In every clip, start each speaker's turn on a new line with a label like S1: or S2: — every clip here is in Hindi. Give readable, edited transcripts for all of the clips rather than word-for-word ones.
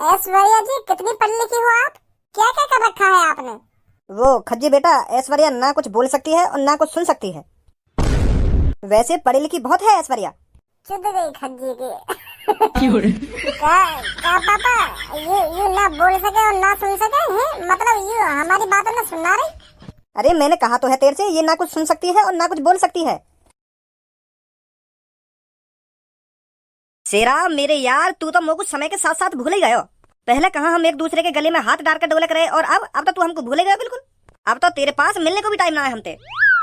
S1: ऐश्वर्या जी, कितनी पढ़ी लिखी हो आप? क्या क्या कर रखा है आपने?
S2: वो खज्जी बेटा, ऐश्वर्या ना कुछ बोल सकती है और ना कुछ सुन सकती है। वैसे पढ़ी लिखी बहुत है ऐश्वर्या।
S1: चुद गई खज्जी की। का पापा, यू ना बोल सके और ना सुन सके हैं? मतलब यू हमारी बातों में सुनना रही?
S2: अरे मैंने कहा तो है तेरे से, ये ना कुछ सुन सकती है और ना कुछ बोल सकती है। शेरा मेरे यार, तू तो कुछ समय के साथ साथ भूल ही गयो। पहले कहा हम एक दूसरे के गले में हाथ डाल कर डोलक रहे, और अब तो तू हमको भूल गया बिल्कुल। अब तो तेरे पास मिलने को भी टाइम ना है हमसे।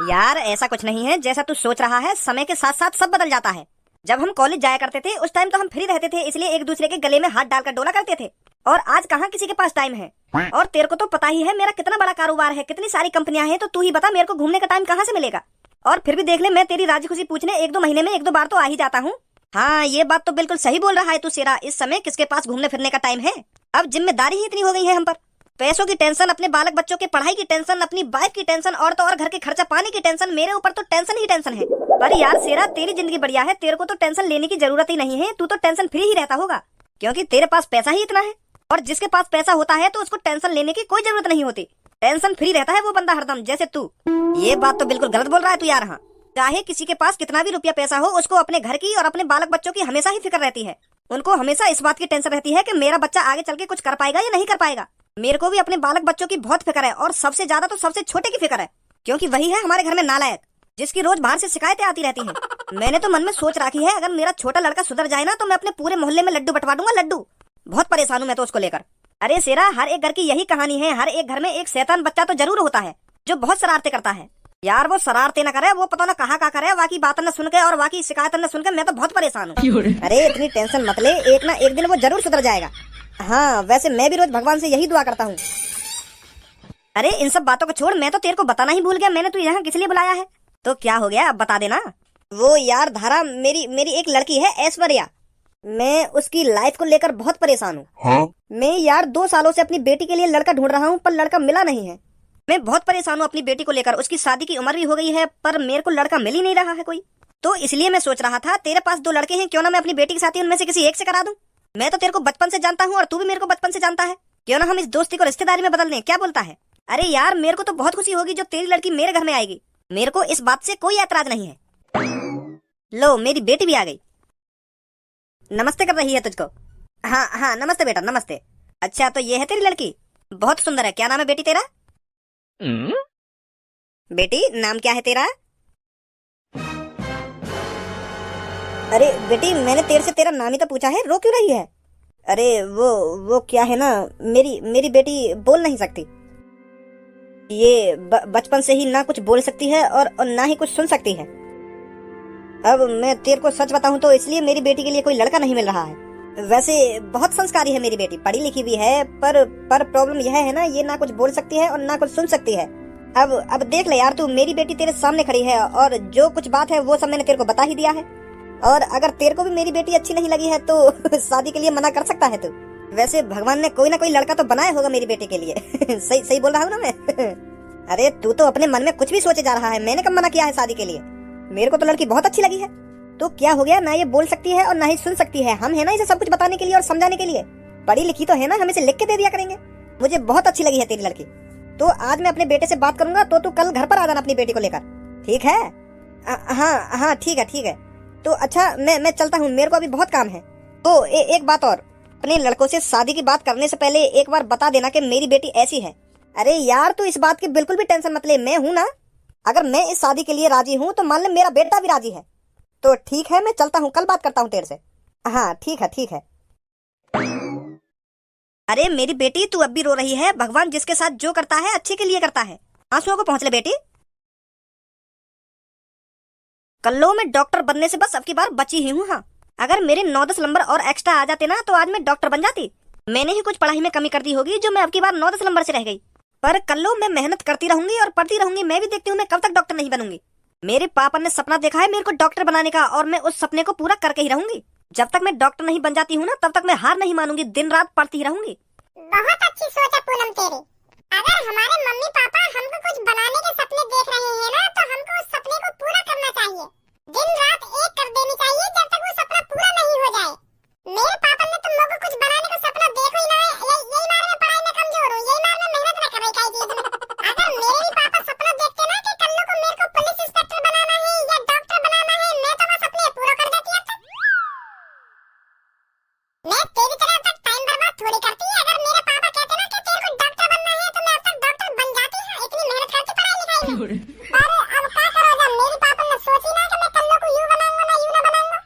S2: यार ऐसा कुछ नहीं है जैसा तू सोच रहा है, समय के साथ साथ सब बदल जाता है। जब हम कॉलेज जाया करते थे उस टाइम तो हम फ्री रहते थे, इसलिए एक दूसरे के गले में हाथ डालकर डोला करते थे। और आज कहाँ किसी के पास टाइम है। और तेरे को तो पता ही है मेरा कितना बड़ा कारोबार है, कितनी सारी कंपनियां हैं, तो तू ही बता मेरे को घूमने का टाइम कहाँ से मिलेगा। और फिर भी देख ले, मैं तेरी राजी खुशी पूछने 1-2 महीने में 1-2 बार तो आ ही जाता हूँ। हाँ ये बात तो बिल्कुल सही बोल रहा है तू शेरा, इस समय किसके पास घूमने फिरने का टाइम है। अब जिम्मेदारी ही इतनी हो गई है हम पर। पैसों की टेंशन, अपने बालक बच्चों की पढ़ाई की टेंशन, अपनी वाइफ की टेंशन, और तो और घर के खर्चा पानी की टेंशन। मेरे ऊपर तो टेंशन ही टेंशन है। पर यार शेरा, तेरी जिंदगी बढ़िया है, तेरे को तो टेंशन लेने की जरूरत ही नहीं है। तू तो टेंशन फ्री ही रहता होगा, क्योंकि तेरे पास पैसा ही इतना है। और जिसके पास पैसा होता है तो उसको टेंशन लेने की कोई जरूरत नहीं होती। टेंशन फ्री रहता है वो बंदा हरदम, जैसे तू। ये बात तो बिल्कुल गलत बोल रहा है तू यार। हाँ, चाहे किसी के पास कितना भी रुपया पैसा हो, उसको अपने घर की और अपने बालक बच्चों की हमेशा ही फिक्र रहती है। उनको हमेशा इस बात की टेंशन रहती है कि मेरा बच्चा आगे चल के कुछ कर पाएगा या नहीं कर पाएगा। मेरे को भी अपने बालक बच्चों की बहुत फिक्र है, और सबसे ज्यादा तो सबसे छोटे की फिक्र है, क्योंकि वही है हमारे घर में नालायक, जिसकी रोज बाहर से शिकायतें आती रहती हैं। मैंने तो मन में सोच रखी है, अगर मेरा छोटा लड़का सुधर जाए ना तो मैं अपने पूरे मोहल्ले में लड्डू बंटवा दूंगा, लड्डू। बहुत परेशान हूँ मैं तो उसको लेकर। अरे शेरा, हर एक घर की यही कहानी है, हर एक घर में एक शैतान बच्चा तो जरूर होता है जो बहुत शरारतें करता है। यार वो शरारतें न करे, वो पता न कहाँ का करे, बाकी बात न सुन के और बाकी शिकायत न सुन के मैं तो बहुत परेशान हूँ। अरे इतनी टेंशन मत ले, एक ना एक दिन वो जरूर सुधर जाएगा। हाँ वैसे मैं भी रोज भगवान से यही दुआ करता हूँ। अरे इन सब बातों को छोड़, मैं तो तेरे को बताना ही भूल गया, मैंने तू यहाँ किस लिए बुलाया है। तो क्या हो गया अब बता देना। वो यार धारा, मेरी एक लड़की है ऐश्वर्या, मैं उसकी लाइफ को लेकर बहुत परेशान हूँ।
S3: हाँ?
S2: मैं यार 2 सालों से अपनी बेटी के लिए लड़का ढूंढ रहा हूँ, पर लड़का मिला नहीं है। मैं बहुत परेशान हूँ अपनी बेटी को लेकर, उसकी शादी की उम्र भी हो गई है, पर मेरे को लड़का मिल ही नहीं रहा है कोई। तो इसलिए मैं सोच रहा था, तेरे पास 2 लड़के हैं, क्यों ना मैं अपनी बेटी की शादी उनमें से किसी एक से करा दूं। मैं तो तेरे को बचपन से जानता हूँ और तू भी मेरे को बचपन से जानता है, क्यों ना हम इस दोस्ती को रिश्तेदारी में बदल दें, क्या बोलता है। अरे यार मेरे को तो बहुत खुशी होगी जो तेरी लड़की मेरे घर में आएगी, मेरे को इस बात से कोई ऐतराज नहीं है। लो मेरी बेटी भी आ गई, नमस्ते कर रही है तुझको। हाँ हाँ नमस्ते बेटा, नमस्ते। अच्छा तो ये है तेरी लड़की, बहुत सुंदर है। क्या नाम है बेटी तेरा? बेटी नाम क्या है तेरा? अरे बेटी, मैंने तेरे से तेरा नाम ही तो पूछा है, रो क्यों रही है? अरे वो क्या है ना, मेरी बेटी बोल नहीं सकती। ये बचपन से ही ना कुछ बोल सकती है और ना ही कुछ सुन सकती है। अब मैं तेरे को सच बताऊं तो इसलिए मेरी बेटी के लिए कोई लड़का नहीं मिल रहा है। वैसे बहुत संस्कारी है मेरी बेटी, पढ़ी लिखी भी है, पर प्रॉब्लम यह है ना, ये ना कुछ बोल सकती है और ना कुछ सुन सकती है। अब देख ले यार, तू मेरी बेटी तेरे सामने खड़ी है, और जो कुछ बात है वो सब मैंने तेरे को बता ही दिया है। और अगर तेरे को भी मेरी बेटी अच्छी नहीं लगी है तो शादी के लिए मना कर सकता है तू। वैसे भगवान ने कोई ना कोई लड़का तो बनाया होगा मेरी बेटी के लिए। सही बोल रहा हूँ ना मैं? अरे तू तो अपने मन में कुछ भी सोचे जा रहा है, मैंने कब मना किया है शादी के लिए। मेरे को तो लड़की बहुत अच्छी लगी है। तो क्या हो गया, ना ये बोल सकती है और ना ही सुन सकती है, हम है ना इसे सब कुछ बताने के लिए और समझाने के लिए। पढ़ी लिखी तो है ना, हम इसे लिख के दे दिया करेंगे। मुझे बहुत अच्छी लगी है तेरी लड़की। तो आज मैं अपने बेटे से बात करूंगा, तो तू कल घर पर आ जाना अपनी बेटी को लेकर, ठीक है? हाँ ठीक है। तो अच्छा मैं चलता हूँ, मेरे को अभी बहुत काम है। तो एक बात और, अपने लड़कों से शादी की बात करने से पहले एक बार बता देना कि मेरी बेटी ऐसी है। अरे यार तू इस बात की बिल्कुल भी टेंशन मत ले, मैं हूं ना। अगर मैं इस शादी के लिए राजी हूं तो मान ले मेरा बेटा भी राजी है। तो ठीक है, मैं चलता हूँ, कल बात करता हूँ तेरे से। हाँ ठीक है। अरे मेरी बेटी, तू अब भी रो रही है? भगवान जिसके साथ जो करता है अच्छे के लिए करता है, आंसुओं को पहुंच ले बेटी। कल्लो मैं डॉक्टर बनने से बस अब की बार बची ही हूँ। हाँ, अगर मेरे 9-10 नंबर और एक्स्ट्रा आ जाते ना तो आज मैं डॉक्टर बन जाती। मैंने ही कुछ पढ़ाई में कमी कर दी होगी जो मैं अब की बार 9-10 नंबर से रह गई। पर कल्लो मैं मेहनत करती रहूंगी और पढ़ती रहूंगी, मैं भी देखती हूँ मैं कब तक डॉक्टर नहीं बनूंगी। मेरे पापा ने सपना देखा है मेरे को डॉक्टर बनाने का, और मैं उस सपने को पूरा करके ही रहूंगी। जब तक मैं डॉक्टर नहीं बन जाती हूँ ना, तब तक मैं हार नहीं मानूंगी, दिन रात पढ़ती ही रहूंगी।
S1: बहुत अच्छी सोच है पूनम तेरी। अगर हमारे मम्मी पापा हमको कुछ बनाने के सपने देख रहे हैं ना, तो हमको उस सपने को पूरा करना चाहिए, दिन रात एक कर देनी चाहिए जब तक वो सपना पूरा नहीं हो जाए। मेरे पापा ने तो मुझको कुछ बनाने का सपना देखो ही अब क्या करो, जब मेरी पापा ने सोची ना कि मैं कल्लो को यूं बनाऊंगा ना यूं ना बनाऊंगा,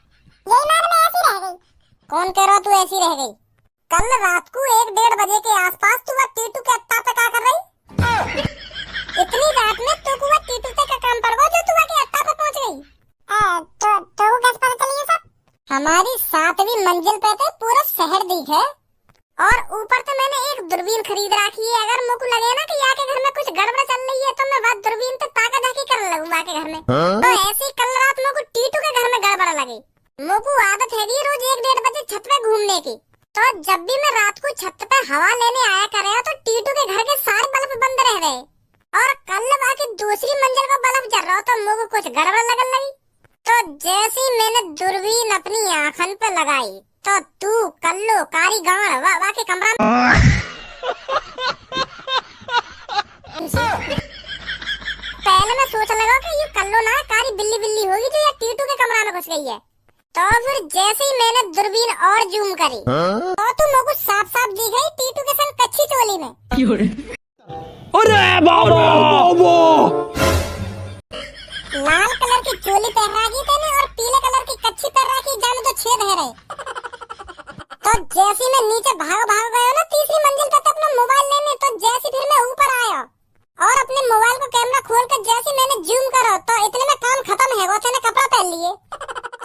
S1: यही मार में ऐसी रह गई। कौन कह रहा तू ऐसी रह गई? कल रात को 1-1:30 बजे के आसपास तू वह टीटू के अत्ता पे क्या कर रही? इतनी रात में तू को वह टीटू पे का काम पड़ गया जो तू के अत्ता पे पहुंच गई। तो कैसे पता चली ये सब? हमारी 7वीं मंजिल पे थे, पूरा शहर दिखे और ऊपर तो मैंने एक दूरबीन खरीद रखी है। अगर मुझको लगे ना कि यहाँ के घर में कुछ गड़बड़ चल रही है तो मैं वह दूरबीन पे ताका झाकी करने लगूं वहाँ के घर में। तो ऐसी कल रात मुझको टीटू के घर में गड़बड़ लगी। मुझको आदत है रोज 1-1:30 बजे छत पे घूमने की, तो जब भी मैं रात को छत पे हवा लेने आया करे तो टीटू के घर के सारे बल्ब बंद रह गए और कल वहाँ की दूसरी मंजिल का बल्ब जल रहा तो मुझको कुछ गड़बड़ लगने लगी। तो जैसे ही मैंने दूरबीन अपनी आंखन पे लगाई तो तू कल्लो कारी गाड़ वा के कमरा में पहले मैं सोच लगा कि ये कल्लो ना कारी बिल्ली होगी जो ये टीटू के कमरा में घुस गई है। तो फिर जैसे ही मैंने दूरबीन और जूम करी तो तू मुझको साफ साफ दिख गई टीटू के संग कच्ची चोली में।
S3: अरे बाबा
S1: लाल कलर की चोली पहन रखी थी और पीले कलर की कच्ची पहन रखी, जाने तो छेद है रहे। तो जैसे मैं नीचे भाग गया ना तीसरी मंजिल पे अपना मोबाइल लेने, तो जैसे फिर मैं ऊपर आया और अपने मोबाइल को कैमरा खोल कर जैसे मैंने जूम करा तो इतने में काम खत्म है। वो ने कपड़ा पहन लिए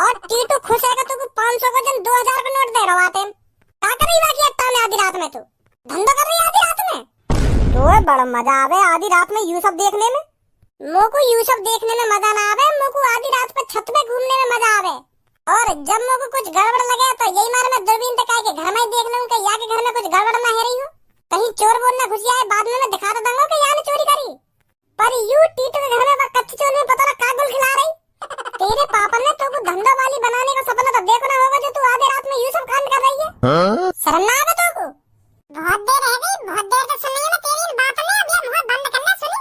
S1: और टीटू खुश है तो 500 का जन 2000 का नोट दे रहा थे। क्या कर रही बाकी अट्टा में आधी रात में? तू धंधा कर रही आधी रात में? तो बड़ा मजा आवे आधी रात में यू सब देखने में। मोको यू सब देखने में मजा ना आवे, मोको आधी रात पर छत पे घूमने में मजा आवे। और जब मोको कुछ गड़बड़ लगे तो यही मार मैं दूरबीन तक के घर में ही देख लूं कि यहाँ के घर में कुछ गड़बड़ ना है रही हो, कहीं चोर बोल ना घुस जाए। बाद में मैं दिखा तो दूंगा कि यहाँ ने चोरी करी, पर यू टीटू के घर में कच्ची चोर में पता ना का गुल खिला रही। तेरे पापा ने तो को धंधा वाली बनाने का सपना तो देखो ना होगा जो तू आधी रात में यू सब काम कर रही है। शर्म ना आवे तो को? बहुत देर रह गई, बहुत देर तक सुनी ना तेरी बात ने, अब ये मुंह बंद करना सुनी।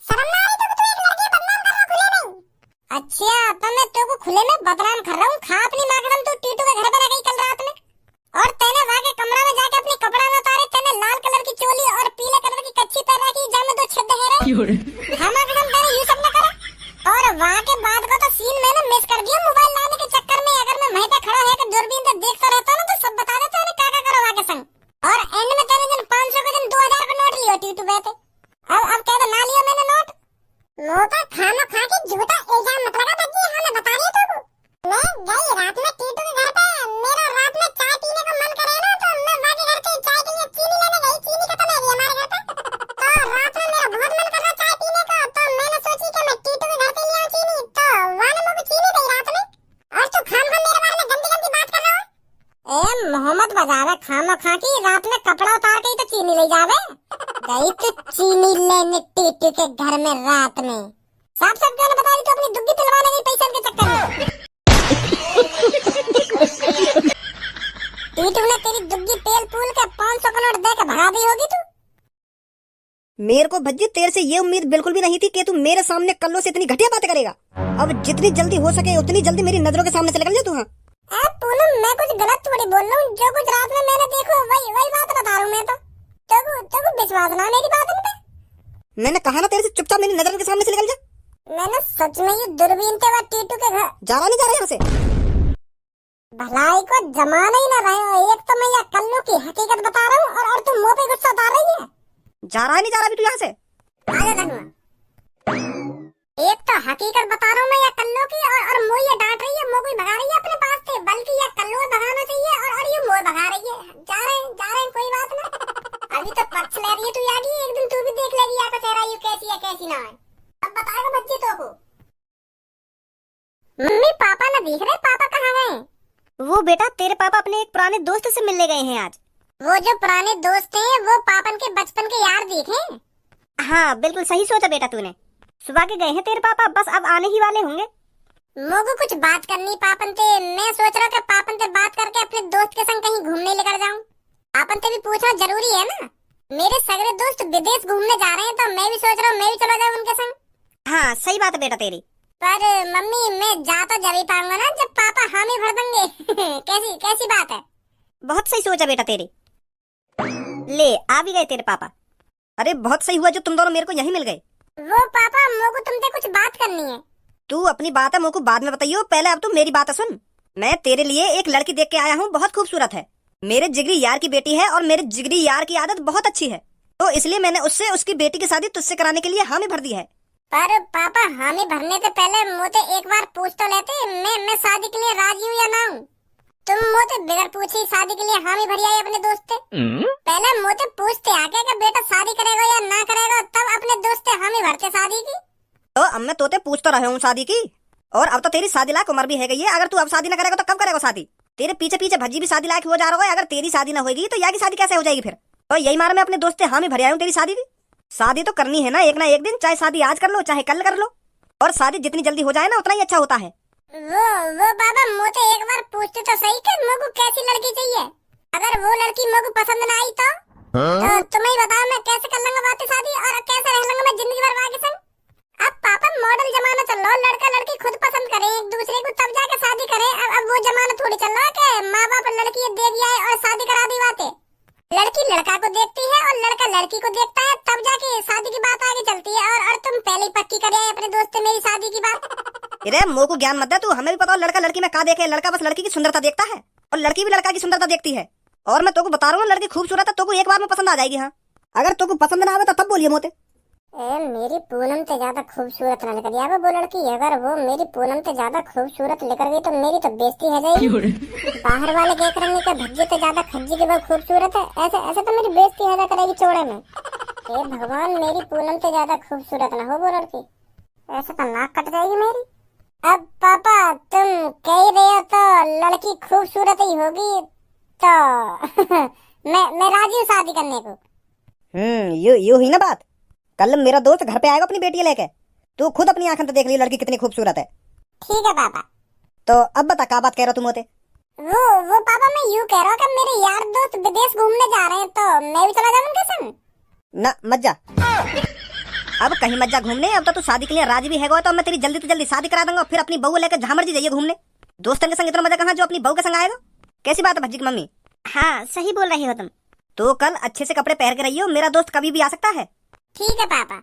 S1: शर्म ना आई तो तू एक लड़की बदनाम कर रहा खुले में। अच्छा तो मैं तो को खुले में बदनाम कर रहा हूँ। खा अपनी मागड़म तू टीटू के घर पे रह गई कल रात में और तेने वहाँ के कमरा में जाके अपनी कपड़ा न उतारे, तेने लाल कलर की चोली और पीले कलर की कच्ची पहन रखी, जामे दो छेद है रहे। हम एकदम तेरे यू सब न करा। और वहाँ के बाद का तो सीन मैंने मिस कर दिया मोबाइल लाने के चक्कर में। अगर मैं वहीं पे खड़ा है कि दूरबीन से देखता रहता ना तो सब बता देता है क्या करो वहाँ के संग। और एंड में तेरे जन 500 का जन 2000 का नोट लियो टीटू पे। अब कह दो ना लिया मैंने नोट। मोटा खाना खा के झूठा इल्जाम मत लगा बच्ची, हमें बता रही है तू। मैं गई रात में टीटू के घर पे, मेरा रात में चाय पीने का मन करे ना तो मैं वहाँ के घर पे चाय के लिए चीनी लेने गई। चीनी खत्म है हमारे घर पे, तो रात में मेरा बहुत मन कर रहा चाय पीने का, तो मैंने सोची कि मैं टीटू के घर पे ले आऊं चीनी, तो वहाँ ने मुझे चीनी दी रात में। और तू खाम मेरे बारे में गंदी गंदी बात कर रहा है। ए मोहम्मद बाजारा खामा खा के रात में कपड़ा उतार के ही तो चीनी ले जावे। गई तो चीनी लेने टीटू के घर में रात में। साफ साफ क्यों बता रही तो अपनी दुग्गी पिलवाने की पैसे के चक्कर में। टीटू ने तेरी दुग्गी तेल पूल के 500 का नोट दे के भगा दी होगी तू।
S2: मेरे को भज्जी तेरे से ये उम्मीद बिल्कुल भी नहीं थी कि तू मेरे सामने कल्लो से इतनी घटिया बातें करेगा। अब जितनी जल्दी हो सके उतनी जल्दी मेरी नजरों के सामने से निकल जा तू। हाँ
S1: पूनम मैं कुछ गलत थोड़ी बोल रहा हूँ, जो कुछ रात में मैंने देखो वही बात बता रहा हूँ मैं। तो विश्वास ना मेरी बात पे।
S2: मैंने कहा ना तेरे से चुपचाप मेरी नजरों के सामने से निकल जा।
S1: मैंने सच में ये दूरबीन के बाद टीटू के घर
S2: जा रहा नहीं जा रहा यहाँ से।
S1: भलाई को जमाना ही ना रहे हो। एक तो मैं ये कल्लू की हकीकत बता रहा हूँ और तू मुंह पे गुस्सा उतार रही है।
S2: जा रहा नहीं जा रहा भी तू यहाँ से?
S1: आजा धनुआ, एक तो हकीकत बता रहा हूँ मैं ये कल्लू की और मुँह ये डांट रही है, मुँह कोई भगा रही है अपने पास से, बल्कि ये कल्लू भगाना चाहिए और ये मुँह भगा रही है। जा रहे हैं कोई बात ना। अभी तो पक्ष ले रही है तू यागी, एक दिन तू भी देख लेगी यहाँ का चेहरा यू कैसी है कैसी ना है। अब बताएगा बच्ची तो को। मम्मी पापा ना दिख रहे, पापा कहाँ गए?
S2: वो बेटा तेरे पापा अपने एक पुराने दोस्त से मिलने गए हैं आज।
S1: वो जो पुराने दोस्त हैं वो पापन के बचपन के यार दिखे।
S2: हाँ बिल्कुल सही सोचा बेटा तूने। सुबह के गए हैं तेरे पापा, बस अब आने ही वाले होंगे।
S1: मोगू कुछ बात करनी पापन से। मैं सोच रहा कि पापन से बात करके अपने दोस्त के संग कहीं घूमने लेकर जाऊं। पापन से भी पूछना जरूरी है ना। मेरे सगरे दोस्त विदेश घूमने जा रहे हैं तो मैं भी सोच रहा हूँ मैं भी चला जाऊँ उनके संग।
S2: हाँ सही बात है बेटा तेरी।
S1: पर मम्मी मैं जा तो जब ही पाऊंगा ना जब पापा हामी भर देंगे। कैसी बात है?
S2: बहुत सही सोचा बेटा तेरी। ले आ भी गए तेरे पापा। अरे बहुत सही हुआ जो तुम दोनों मेरे को यहीं मिल गए।
S1: वो पापा मोको तुमसे कुछ बात करनी है।
S2: तू अपनी बात है मुझको बाद में बताइयो, पहले अब तू मेरी बात सुन। मैं तेरे लिए एक लड़की देख के आया हूँ, बहुत खूबसूरत है, मेरे जिगरी यार की बेटी है और मेरे जिगरी यार की आदत बहुत अच्छी है, तो इसलिए मैंने उससे उसकी बेटी की शादी तुझसे कराने के लिए हामी भर दी है।
S1: पर पापा हामी भरने से पहले मुझे एक बार पूछ तो लेते, मैं शादी के लिए राजी हूँ या ना हूँ। तुम मुझे बिगर पूछे शादी के लिए हामी भरी आई अपने दोस्त से। पहले मुझे पूछते आके कि बेटा शादी करेगा या ना करेगा, तब अपने दोस्त से हामी भरते शादी की।
S2: तो अब मैं तोते पूछ तो रहा हूँ शादी की, और अब तो तेरी शादी लायक उम्र भी है गई है। अगर तू अब शादी ना करेगा तो कब करेगा शादी? तेरे पीछे पीछे भज्जी भी शादी लायक हो जा रहा है, अगर तेरी शादी ना होगी तो यहाँ की शादी कैसे हो जाएगी फिर? तो यही मार मैं अपने दोस्त से हामी भर आया हूँ तेरी शादी की। शादी तो करनी है ना एक दिन, चाहे शादी आज कर लो चाहे कल कर लो, और शादी जितनी जल्दी हो जाए ना उतना ही अच्छा होता है।
S1: वो बाबा मुझे एक बार पूछते तो सही कि मुझको कैसी लड़की चाहिए। अगर वो लड़की मुझको पसंद ना आई तो तुम्हें ही बताओ मैं कैसे कर लूंगा बातें शादी, और कैसे रह लूंगा मैं जिंदगी भर वाके संग। अब पापा मॉडल जमाना चल रहा है, लड़का लड़की खुद पसंद करे एक दूसरे को तब जाके शादी करे। अब वो जमाना थोड़ी चल रहा है कि माँ बाप लड़की दे दिया है और शादी करा दी बातें। लड़की लड़का को देखती है और लड़का लड़की को देखता है, तब जाके शादी की बात आगे चलती है। और तुम पहले ही पक्की करे अपने दोस्त से मेरी शादी की बात।
S2: अरे मुँह को ज्ञान मत दे तू, हमें भी पता लड़का लड़की में का देखे, लड़का बस लड़की की सुंदरता देखता है और लड़की भी लड़का की सुंदरता देखती है। और मैं तोको बता रहा हूँ लड़की खूबसूरत है, तोको एक बार में पसंद आ जाएगी। हाँ अगर तोको पसंद ना आवे तो तब बोलिए मोते।
S1: मेरी पूनम से ज्यादा खूबसूरत ना निकल जाए वो लड़की। अगर वो मेरी पूनम से ज्यादा खूबसूरत निकल गई तो मेरी तो बेइज्जती हो जाएगी। बाहर वाले देख रहे हैं कि भज्जी से ज्यादा खज्जी की वो खूबसूरत है, ऐसे ऐसे तो मेरी बेइज्जती हो करेगी चौड़े में। हे भगवान मेरी पूनम से ज्यादा खूबसूरत ना हो वो लड़की, ऐसे तो नाक कट जाएगी मेरी। अब पापा तुम कह रहे हो तो लड़की खूबसूरत ही होगी तो मैं राजी हूँ शादी करने को।
S2: यू ही ना बात। कल मेरा दोस्त घर पे आएगा अपनी बेटी लेके, तू खुद अपनी आंखों से देख ली लड़की कितनी खूबसूरत है।
S1: ठीक है पापा।
S2: तो अब बता क्या बात कह रहा तुम होते?
S1: वो पापा मैं यूँ कह रहा हूँ कि मेरे यार दोस्त विदेश घूमने जा रहे हैं तो मैं भी चला जाऊँ उनके संग।
S2: ना मत जा, अब कहीं मत जा घूमने। अब तो तू शादी के लिए राजी भी है तो मैं तेरी जल्दी से जल्दी शादी करा दूंगा, फिर अपनी बहू लेकर जहाँ मर्जी जाइए घूमने। दोस्तों के संग इतना मजा कहाँ जो अपनी बहू के संग आएगा। कैसी बात है भज्जी की मम्मी?
S1: हाँ सही बोल रही हो तुम।
S2: तो कल अच्छे से कपड़े पहन के रहियो, मेरा दोस्त कभी भी आ सकता है।
S1: ठीक है पापा।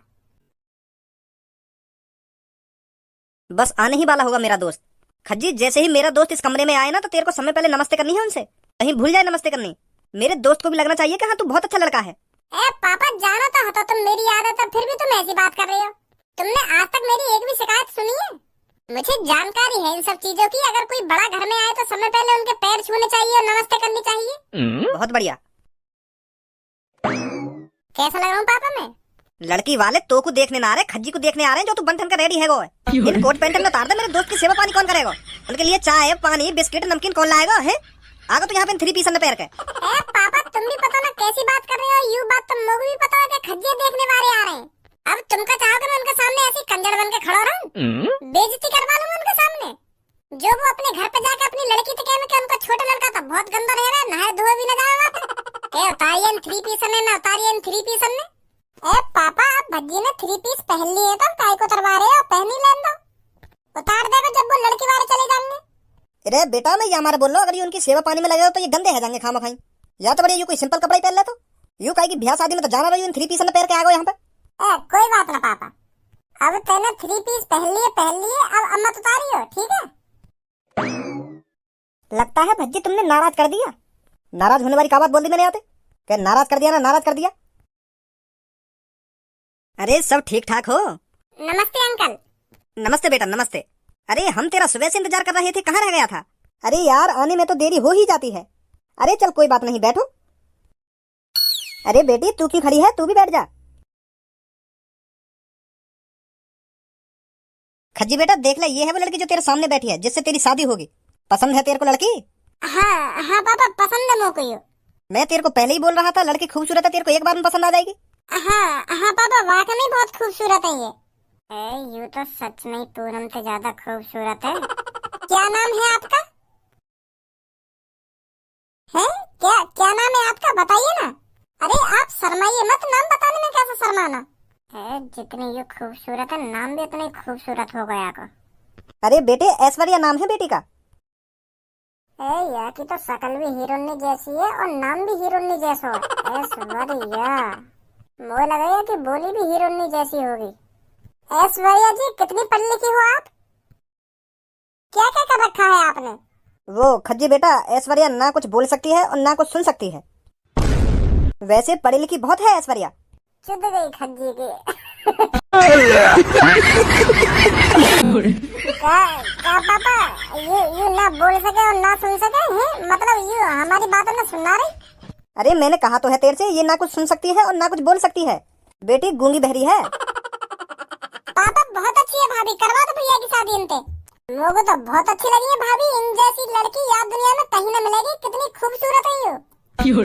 S2: बस आने ही वाला होगा मेरा दोस्त। खज्जी जैसे ही मेरा दोस्त इस कमरे में आए ना तो तेरे को समय पहले नमस्ते करनी है उनसे, कहीं भूल जाए नमस्ते करनी। मेरे दोस्त को भी लगना चाहिए कि हाँ तू बहुत अच्छा लड़का है।
S1: पापा जाना तो होता तुम मेरी आदत है, फिर भी तुम ऐसी बात कर रहे हो। तुमने आज तक मेरी एक भी शिकायत सुनी है? मुझे जानकारी है इन सब चीजों की। अगर कोई बड़ा घर में आए तो समय पहले उनके पैर छूने चाहिए और नमस्ते करनी चाहिए।
S2: बहुत बढ़िया।
S1: कैसा लग रहा हूँ पापा मैं?
S2: लड़की वाले तो को देखने ना आ रहे, खज्जी को देखने आ रहे हैं जो तू बनठन का रेडी है। वो इन कोट पैंट में उतार दे, मेरे दोस्त की सेवा पानी कौन करेगा? उनके लिए चाय पानी बिस्किट नमकीन कौन लाएगा है? आगे तो यहाँ पे 3 पीस पैर के।
S1: पापा तुम भी पता ना कैसी बात कर रहे हो। यू बात तो मुझे भी पता है कि खज्जे देखने वाले आ रहे हैं। अब तुमका चाहो कि मैं उनके सामने ऐसी कंजर बन के खड़ा रहूं? बेइज्जती करवा लूं उनके सामने। जो वो अपने घर पे जाके अपनी लड़की से कहने कि उनका छोटा लड़का था बहुत गंदा रह रहा है, नहाए धोए भी न जाएगा। क्या उतारिए 3 पीस में ना उतारिए 3 पीस में। पापा अब भज्जी ने 3 पीस पहन लिए तो काय को उतरवा रहे हो? पहन ही लें दो, उतार देगा जब वो लड़की वाले चले जाएंगे।
S2: अरे बेटा मैं ये हमारे बोल रहा हूँ, अगर ये उनकी सेवा पानी में लगे हो तो ये गंदे है जाएंगे खामा खाई। या तो बढ़िया यू कोई सिंपल कपड़ा ही पहन ले, तो यू कहे कि ब्याह शादी में तो जाना रही 3 पीस में पैर के आ गए यहाँ पे।
S1: कोई बात ना पापा, अब तेने 3 पीस पहन लिए, अब अम्मा तो उतारी हो। ठीक है।
S2: लगता है भज्जी तुमने नाराज कर दिया। नाराज होने वाली क्या बात बोल दी मैंने आते? क्या नाराज कर दिया ना? नाराज कर दिया? अरे सब ठीक ठाक हो?
S1: नमस्ते अंकल।
S2: नमस्ते बेटा नमस्ते। अरे हम तेरा सुबह से इंतजार कर रहे थे, कहाँ रह गया था? अरे यार आने में तो देरी हो ही जाती है। अरे चल कोई बात नहीं, बैठो। अरे बेटी तू क्यों खड़ी है, तू भी बैठ जा। खज्जी बेटा देख ले, ये है वो लड़की जो तेरे सामने बैठी है, जिससे तेरी शादी होगी। पसंद है तेरे को लड़की?
S1: हाँ पापा पसंद है मुझको।
S2: मैं तेरे को पहले ही बोल रहा था लड़की खूबसूरत है, तेरे को एक बार में पसंद आ जाएगी।
S1: हाँ पापा वाकई में बहुत खूबसूरत है ये। यू तो सच में पूनम से ज्यादा खूबसूरत है। क्या नाम है आपका? है क्या नाम है आपका बताइए ना। अरे आप शर्माइए मत, नाम बताने में कैसे शर्माना है। जितनी ये खूबसूरत है नाम भी उतना ही खूबसूरत हो गया को।
S2: अरे बेटे ऐश्वर्या नाम है बेटी का।
S1: यार की तो शकल भी हीरोइनी जैसी है और नाम भी हीरोइनी जैसा है। ऐश्वर्या, मुझे लगा कि बोली भी हीरोइनी जैसी होगी। ऐश्वर्या जी कितनी पढ़ी लिखी हो आप? क्या क्या कर रखा है आपने?
S2: वो खज्जी बेटा, ऐश्वर्या ना कुछ बोल सकती है और ना कुछ सुन सकती है। वैसे पढ़ी लिखी बहुत है ऐश्वर्या।
S1: चुद गई खज्जी की। क्या पापा यू ना बोल सके और ना सुन सके हैं? मतलब यू हमारी बातों में सुनना रही?
S2: अरे मैंने कहा तो है तेरे से, ये ना कुछ सुन सकती है और ना कुछ बोल सकती है। बेटी गूंगी बहरी है।
S1: पापा बहुत अच्छी है भाभी, करवा दो भैया की शादी इनसे। मुझे तो बहुत अच्छी लगी है भाभी, इन जैसी लड़की यार दुनिया में कहीं न मिलेगी। कितनी खूबसूरत है यू।